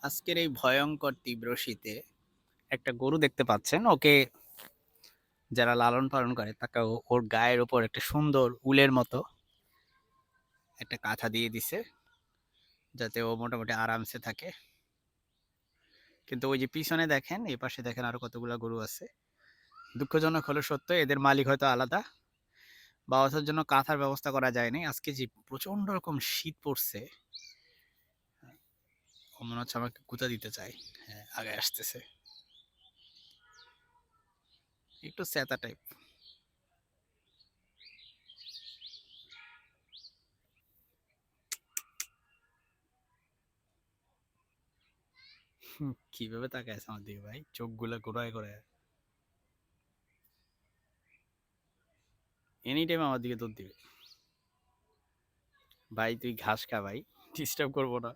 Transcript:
আজকের এই ভয়ঙ্কর তীব্র শীতে একটা গরু দেখতে পাচ্ছেন। ওকে যারা লালন পালন করে তাকে ওর গায়ের ওপর একটা সুন্দর উলের মতো একটা কাঁথা দিয়ে দিছে, যাতে ও মোটামুটি আরামসে থাকে। কিন্তু ওই যে পিছনে দেখেন, এই পাশে দেখেন আরো কতগুলা গরু আছে। দুঃখজনক হলো সত্য, এদের মালিক হয়তো আলাদা, বা ওদের জন্য কাঁথার ব্যবস্থা করা যায়নি। আজকে যে প্রচন্ড রকম শীত পড়ছে, ও মনে হচ্ছে আমাকে গুঁতা দিতে চায়। হ্যাঁ, আগে আসতেছে, একটু স্যাতা টাইপ। কিভাবে তাকায় আছে আমার দিকে ভাই, চোখগুলো ঘোরায় ঘোরায়। এনি টাইম আমার দিকে দৌড় দিবে। ভাই তুই ঘাস খা ভাই, ডিস্টার্ব করবো না।